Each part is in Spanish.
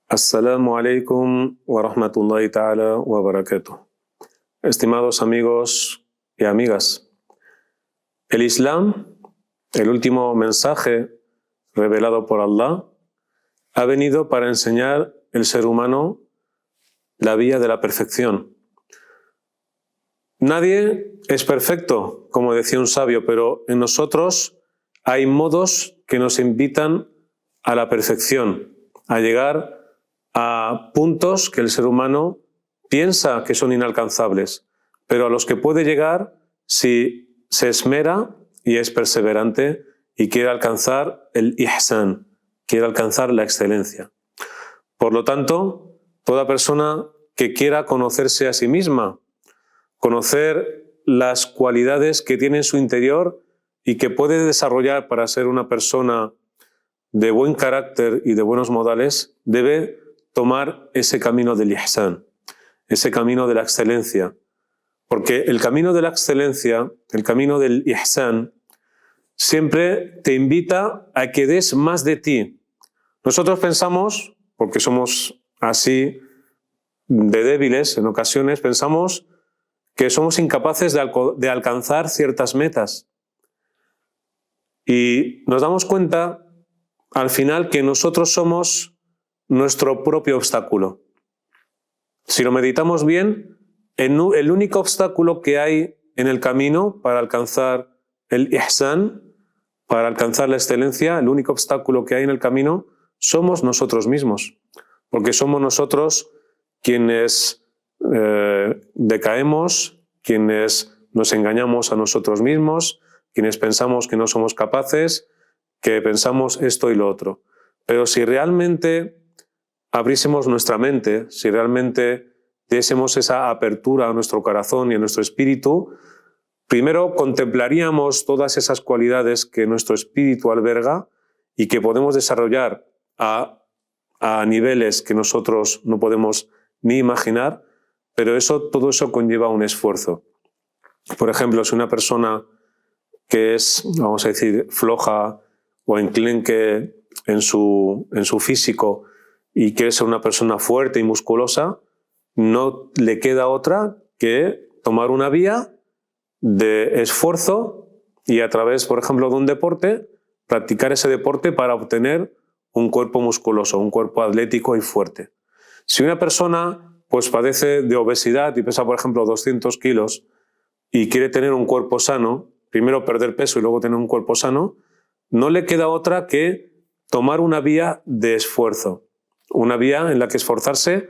Assalamu alaikum wa rahmatullahi ta'ala wa barakatuh. Estimados amigos y amigas, el Islam, el último mensaje revelado por Allah, ha venido para enseñar al ser humano la vía de la perfección. Nadie es perfecto, como decía un sabio, pero en nosotros hay modos que nos invitan a la perfección, a llegar a puntos que el ser humano piensa que son inalcanzables, pero a los que puede llegar si se esmera y es perseverante y quiere alcanzar el ihsan, quiere alcanzar la excelencia. Por lo tanto, toda persona que quiera conocerse a sí misma, conocer las cualidades que tiene en su interior y que puede desarrollar para ser una persona de buen carácter y de buenos modales, debe tomar ese camino del ihsan, ese camino de la excelencia. Porque el camino de la excelencia, el camino del ihsan, siempre te invita a que des más de ti. Nosotros pensamos, porque somos así de débiles en ocasiones, pensamos que somos incapaces de alcanzar ciertas metas. Y nos damos cuenta al final que nosotros somos nuestro propio obstáculo. Si lo meditamos bien, el único obstáculo que hay en el camino para alcanzar el ihsan, para alcanzar la excelencia, el único obstáculo que hay en el camino somos nosotros mismos, porque somos nosotros quienes decaemos, quienes nos engañamos a nosotros mismos, quienes pensamos que no somos capaces, que pensamos esto y lo otro. Pero si realmente abriésemos nuestra mente, si realmente diésemos esa apertura a nuestro corazón y a nuestro espíritu, primero contemplaríamos todas esas cualidades que nuestro espíritu alberga y que podemos desarrollar a niveles que nosotros no podemos ni imaginar, pero todo eso conlleva un esfuerzo. Por ejemplo, si una persona que es, vamos a decir, floja o enclenque en su físico y quiere ser una persona fuerte y musculosa, no le queda otra que tomar una vía de esfuerzo y a través, por ejemplo, de un deporte, practicar ese deporte para obtener un cuerpo musculoso, un cuerpo atlético y fuerte. Si una persona pues padece de obesidad y pesa, por ejemplo, 200 kilos y quiere tener un cuerpo sano, primero perder peso y luego tener un cuerpo sano, no le queda otra que tomar una vía de esfuerzo. Una vía en la que esforzarse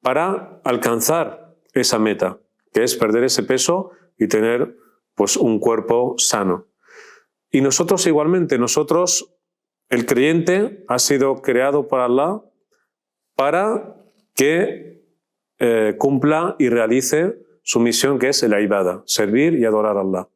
para alcanzar esa meta, que es perder ese peso y tener pues, un cuerpo sano. Y nosotros igualmente, el creyente ha sido creado por Allah para que cumpla y realice su misión, que es el ibada, servir y adorar a Allah.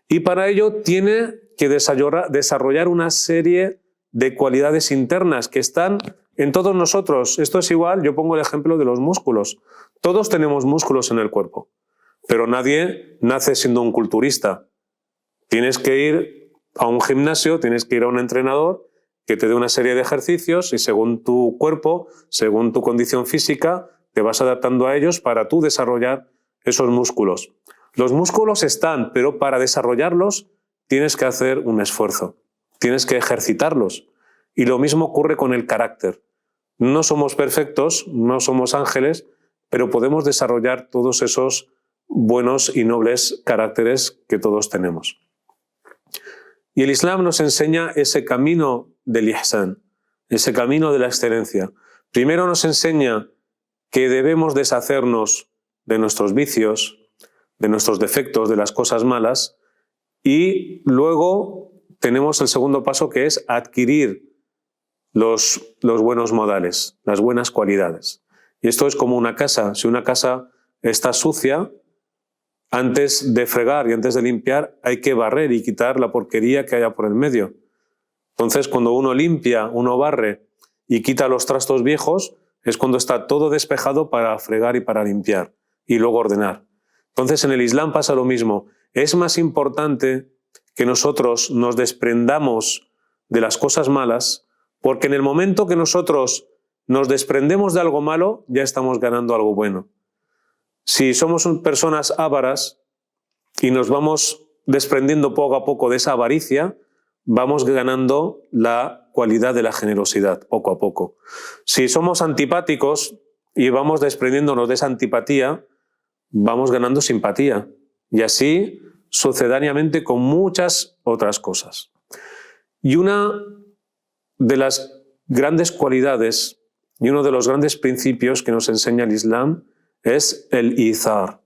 Y para ello tiene que desarrollar una serie de cualidades internas que están en todos nosotros. Esto es igual, yo pongo el ejemplo de los músculos. Todos tenemos músculos en el cuerpo, pero nadie nace siendo un culturista. Tienes que ir a un gimnasio, tienes que ir a un entrenador que te dé una serie de ejercicios y según tu cuerpo, según tu condición física, te vas adaptando a ellos para tú desarrollar esos músculos. Los músculos están, pero para desarrollarlos tienes que hacer un esfuerzo, tienes que ejercitarlos. Y lo mismo ocurre con el carácter. No somos perfectos, no somos ángeles, pero podemos desarrollar todos esos buenos y nobles caracteres que todos tenemos. Y el Islam nos enseña ese camino del ihsan, ese camino de la excelencia. Primero nos enseña que debemos deshacernos de nuestros vicios, de nuestros defectos, de las cosas malas, y luego tenemos el segundo paso, que es adquirir los buenos modales, las buenas cualidades. Y esto es como una casa. Si una casa está sucia, antes de fregar y antes de limpiar hay que barrer y quitar la porquería que haya por el medio. Entonces, cuando uno limpia, uno barre y quita los trastos viejos, es cuando está todo despejado para fregar y para limpiar y luego ordenar. Entonces, en el Islam pasa lo mismo. Es más importante que nosotros nos desprendamos de las cosas malas, porque en el momento que nosotros nos desprendemos de algo malo, ya estamos ganando algo bueno. Si somos personas ávaras y nos vamos desprendiendo poco a poco de esa avaricia, vamos ganando la cualidad de la generosidad, poco a poco. Si somos antipáticos y vamos desprendiéndonos de esa antipatía, vamos ganando simpatía. Y así sucedáneamente con muchas otras cosas. Y una de las grandes cualidades y uno de los grandes principios que nos enseña el Islam es el izar,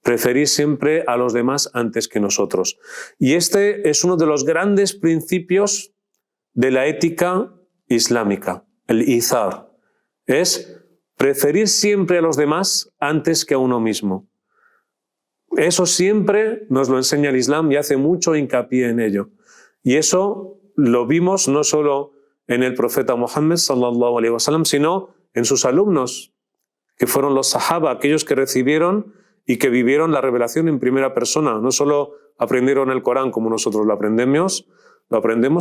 preferir siempre a los demás antes que nosotros. Y este es uno de los grandes principios de la ética islámica, el izar. Es preferir siempre a los demás antes que a uno mismo. Eso siempre nos lo enseña el Islam y hace mucho hincapié en ello. Y eso lo vimos no solo en el profeta Muhammad sallallahu alaihi wasallam, sino en sus alumnos, que fueron los sahaba, aquellos que recibieron y que vivieron la revelación en primera persona. No solo aprendieron el Corán como nosotros lo aprendemos,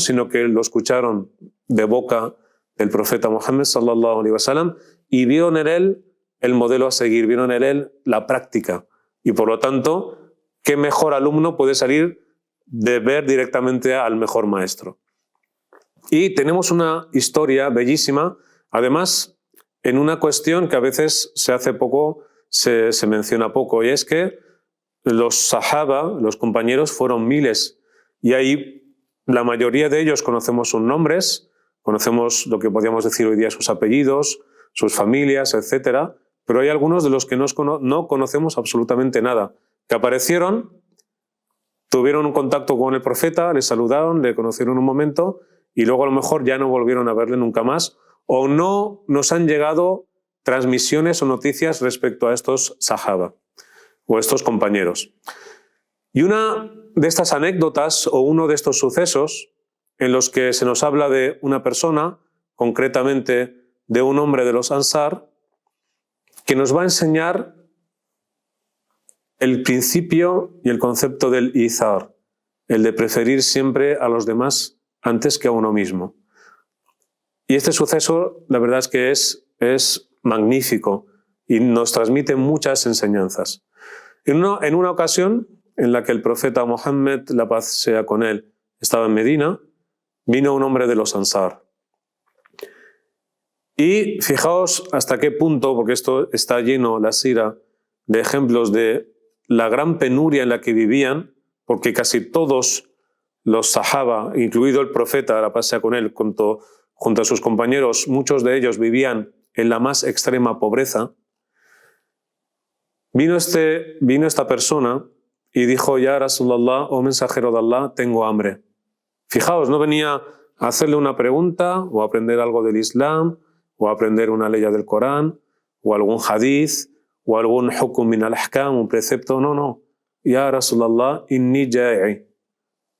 sino que lo escucharon de boca del profeta Muhammad sallallahu alaihi wasallam y vieron en él el modelo a seguir, vieron en él la práctica. Y por lo tanto, ¿qué mejor alumno puede salir de ver directamente al mejor maestro? Y tenemos una historia bellísima, además, en una cuestión que a veces se hace poco, se menciona poco, y es que los sahaba, los compañeros, fueron miles, y ahí la mayoría de ellos conocemos sus nombres, conocemos lo que podríamos decir hoy día sus apellidos, sus familias, etc., pero hay algunos de los que no conocemos absolutamente nada, que aparecieron, tuvieron un contacto con el profeta, le saludaron, le conocieron un momento y luego a lo mejor ya no volvieron a verle nunca más, o no nos han llegado transmisiones o noticias respecto a estos sahaba o estos compañeros. Y una de estas anécdotas o uno de estos sucesos en los que se nos habla de una persona, concretamente de un hombre de los Ansar, que nos va a enseñar el principio y el concepto del izar, el de preferir siempre a los demás antes que a uno mismo. Y este suceso, la verdad es que es magnífico y nos transmite muchas enseñanzas. En una ocasión en la que el profeta Muhammad, la paz sea con él, estaba en Medina, vino un hombre de los Ansar. Y fijaos hasta qué punto, porque esto está lleno, la sira, de ejemplos de la gran penuria en la que vivían, porque casi todos los sahaba, incluido el profeta, la paz sea con él, junto a sus compañeros, muchos de ellos vivían en la más extrema pobreza. Vino esta persona y dijo: Ya Rasulallah, oh mensajero de Allah, tengo hambre. Fijaos, no venía a hacerle una pregunta o a aprender algo del Islam, o aprender una ley del Corán, o algún hadith, o algún hukum min al-ahkam, un precepto. No. Ya Rasulallah, inni ja'i.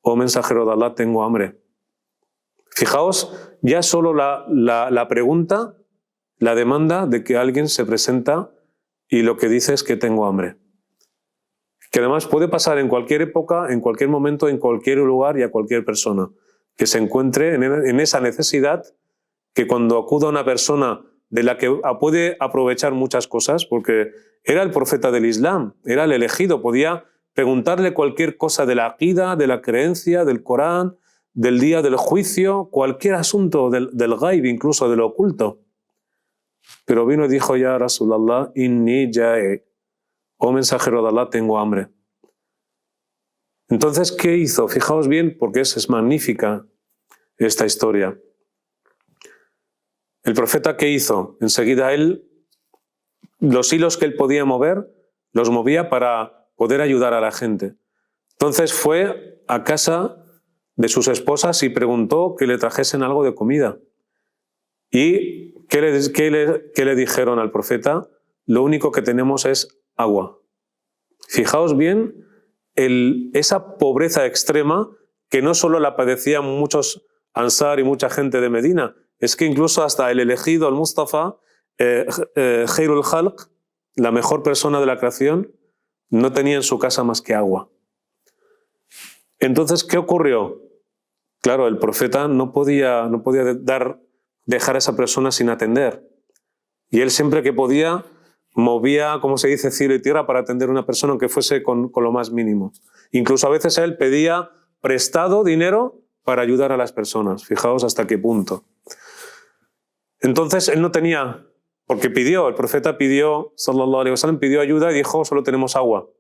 Oh mensajero de Allah, tengo hambre. Fijaos, ya solo la pregunta, la demanda de que alguien se presenta y lo que dice es que tengo hambre. Que además puede pasar en cualquier época, en cualquier momento, en cualquier lugar y a cualquier persona que se encuentre en esa necesidad, que cuando acuda una persona de la que puede aprovechar muchas cosas, porque era el profeta del Islam, era el elegido, podía preguntarle cualquier cosa de la aqida, de la creencia, del Corán, del día del juicio, cualquier asunto del ghaib, incluso de lo oculto. Pero vino y dijo: Ya Rasulallah, inni ja'i. Oh mensajero de Allah, tengo hambre. Entonces, ¿qué hizo? Fijaos bien, porque es magnífica esta historia. El profeta, ¿qué hizo? Enseguida él, los hilos que él podía mover, los movía para poder ayudar a la gente. Entonces fue a casa de sus esposas y preguntó que le trajesen algo de comida. ¿Y qué le dijeron al profeta? Lo único que tenemos es agua. Fijaos bien esa pobreza extrema que no solo la padecían muchos Ansar y mucha gente de Medina, es que incluso hasta el elegido, el Mustafa, Khairul Khalq, la mejor persona de la creación, no tenía en su casa más que agua. Entonces, ¿qué ocurrió? Claro, el profeta no podía dejar a esa persona sin atender. Y él siempre que podía movía, como se dice, cielo y tierra para atender a una persona, aunque fuese con lo más mínimo. Incluso a veces él pedía prestado dinero para ayudar a las personas. Fijaos hasta qué punto. Entonces él no tenía, porque el profeta pidió, sallallahu alaihi wasallam, pidió ayuda y dijo, solo tenemos agua.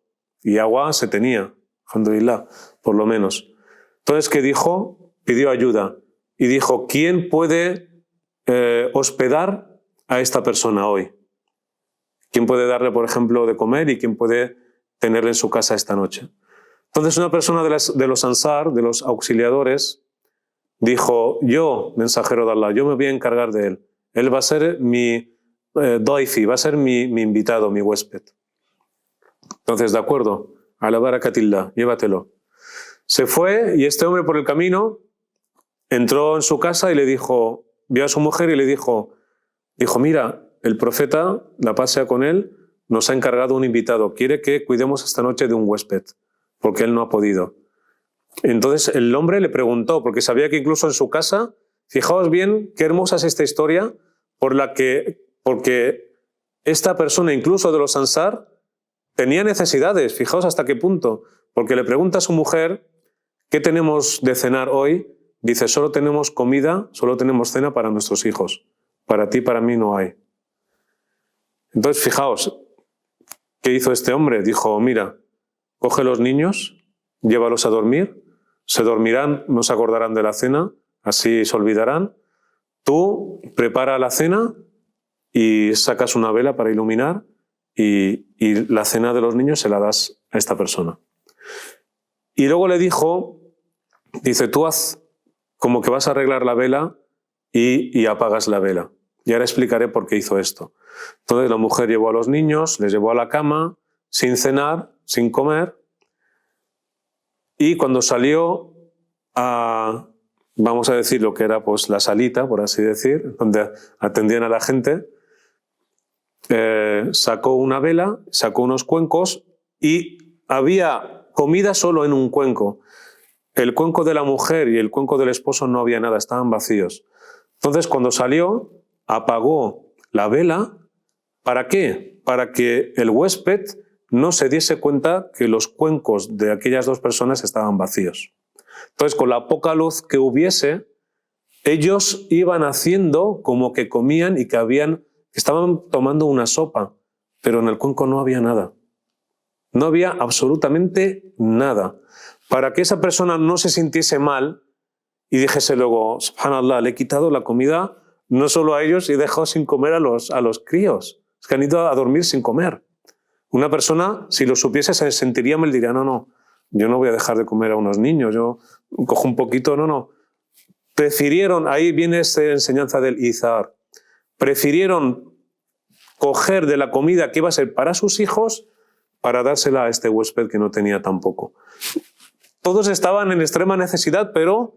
Y agua se tenía, alhamdulillah, por lo menos. Entonces, ¿qué dijo? Pidió ayuda. Y dijo, ¿quién puede hospedar a esta persona hoy? ¿Quién puede darle, por ejemplo, de comer y quién puede tenerle en su casa esta noche? Entonces una persona de los Ansar, de los auxiliadores, dijo, yo, mensajero de Allah, yo me voy a encargar de él. Él va a ser mi daifi, va a ser mi invitado, mi huésped. Entonces, de acuerdo, ala barakatillah, llévatelo. Se fue y este hombre por el camino entró en su casa y le dijo, vio a su mujer y le dijo, mira, el profeta, la paz sea con él, nos ha encargado un invitado. Quiere que cuidemos esta noche de un huésped, porque él no ha podido. Entonces el hombre le preguntó, porque sabía que incluso en su casa, fijaos bien qué hermosa es esta historia, porque esta persona, incluso de los Ansar, tenía necesidades. Fijaos hasta qué punto. Porque le pregunta a su mujer, ¿qué tenemos de cenar hoy? Dice, solo tenemos comida, solo tenemos cena para nuestros hijos. Para ti, para mí no hay. Entonces, fijaos, ¿qué hizo este hombre? Dijo, mira, coge los niños, llévalos a dormir, se dormirán, no se acordarán de la cena, así se olvidarán. Tú prepara la cena y sacas una vela para iluminar y la cena de los niños se la das a esta persona. Y luego le dijo, dice, tú haz como que vas a arreglar la vela y apagas la vela. Y ahora explicaré por qué hizo esto. Entonces la mujer llevó a los niños, les llevó a la cama, sin cenar, sin comer, y cuando salió a, vamos a decir, lo que era pues la salita, por así decir, donde atendían a la gente, sacó una vela, sacó unos cuencos y había comida solo en un cuenco. El cuenco de la mujer y el cuenco del esposo no había nada, estaban vacíos. Entonces cuando salió, apagó la vela. ¿Para qué? Para que el huésped no se diese cuenta que los cuencos de aquellas dos personas estaban vacíos. Entonces, con la poca luz que hubiese, ellos iban haciendo como que comían y que estaban tomando una sopa, pero en el cuenco no había nada. No había absolutamente nada. Para que esa persona no se sintiese mal y dijese luego, subhanallah, le he quitado la comida no solo a ellos y he dejado sin comer a los críos. Es que han ido a dormir sin comer. Una persona, si lo supiese, se sentiría mal y diría, no, yo no voy a dejar de comer a unos niños, yo cojo un poquito, no. Prefirieron, ahí viene esta enseñanza del izar, prefirieron coger de la comida que iba a ser para sus hijos para dársela a este huésped que no tenía tampoco. Todos estaban en extrema necesidad, pero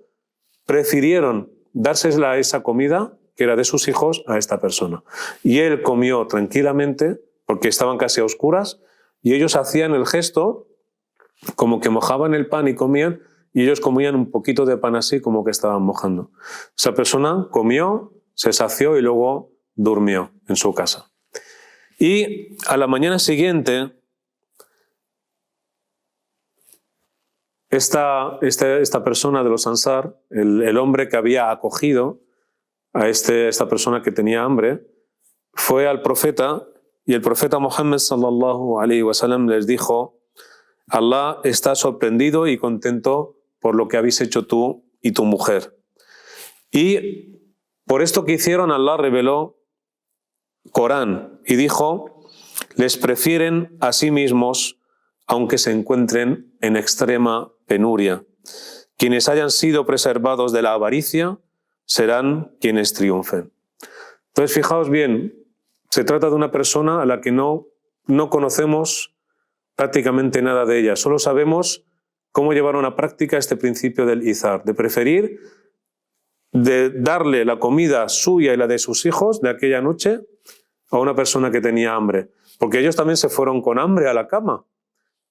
prefirieron dársela a esa comida que era de sus hijos a esta persona. Y él comió tranquilamente, porque estaban casi a oscuras, y ellos hacían el gesto como que mojaban el pan y comían, y ellos comían un poquito de pan así como que estaban mojando. Esa persona comió, se sació y luego durmió en su casa. Y a la mañana siguiente, esta persona de los Ansar, el hombre que había acogido a esta persona que tenía hambre, fue al profeta y el profeta Muhammad sallallahu alaihi wasallam les dijo, Allah está sorprendido y contento por lo que habéis hecho tú y tu mujer. Y por esto que hicieron, Allah reveló Corán y dijo, les prefieren a sí mismos aunque se encuentren en extrema penuria. Quienes hayan sido preservados de la avaricia serán quienes triunfen. Entonces, fijaos bien, se trata de una persona a la que no no conocemos prácticamente nada de ellas, solo sabemos cómo llevaron a práctica este principio del izar, de preferir de darle la comida suya y la de sus hijos de aquella noche a una persona que tenía hambre. Porque ellos también se fueron con hambre a la cama,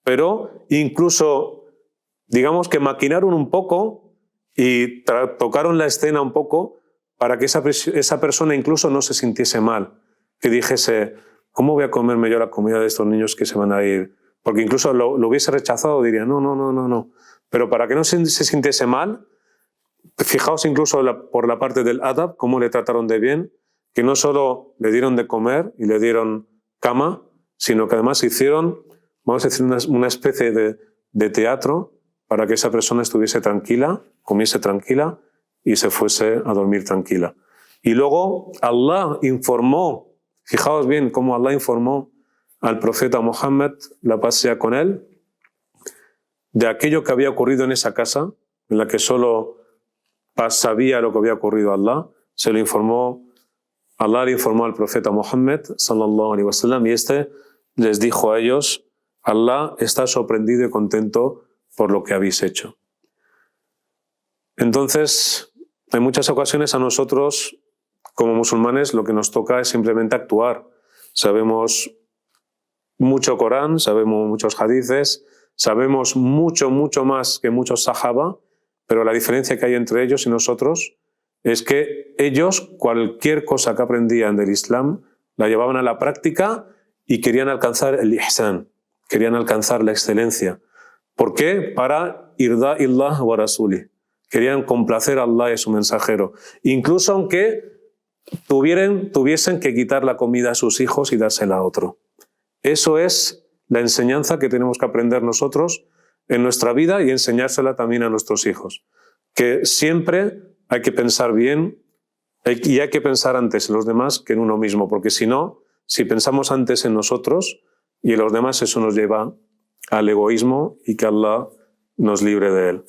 pero incluso, digamos que maquinaron un poco y tocaron la escena un poco para que esa persona incluso no se sintiese mal, que dijese, ¿cómo voy a comerme yo la comida de estos niños que se van a ir? Porque incluso lo hubiese rechazado, diría, no. Pero para que no se sintiese mal, fijaos incluso por la parte del adab, cómo le trataron de bien, que no solo le dieron de comer y le dieron cama, sino que además hicieron, vamos a decir, una especie de teatro para que esa persona estuviese tranquila, comiese tranquila y se fuese a dormir tranquila. Y luego Allah informó, fijaos bien cómo Allah informó al profeta Muhammad, la paz sea con él, de aquello que había ocurrido en esa casa, en la que solo sabía lo que había ocurrido a Allah, Allah le informó al profeta Muhammad, sallallahu alaihi wasallam, y este les dijo a ellos, Allah está sorprendido y contento por lo que habéis hecho. Entonces, en muchas ocasiones a nosotros, como musulmanes, lo que nos toca es simplemente actuar. Sabemos mucho Corán, sabemos muchos hadices, sabemos mucho más que muchos sahaba, pero la diferencia que hay entre ellos y nosotros es que ellos cualquier cosa que aprendían del Islam la llevaban a la práctica y querían alcanzar el ihsan, querían alcanzar la excelencia. ¿Por qué? Para irda'illah wa rasuli. Querían complacer a Allah y a su mensajero. Incluso aunque tuviesen que quitar la comida a sus hijos y dársela a otro. Eso es la enseñanza que tenemos que aprender nosotros en nuestra vida y enseñársela también a nuestros hijos. Que siempre hay que pensar bien y hay que pensar antes en los demás que en uno mismo, porque si no, si pensamos antes en nosotros y en los demás, eso nos lleva al egoísmo y que Allah nos libre de él.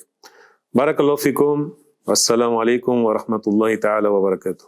Barakallahu fikum, wassalamu alaikum wa rahmatullahi ta'ala wa barakatuh.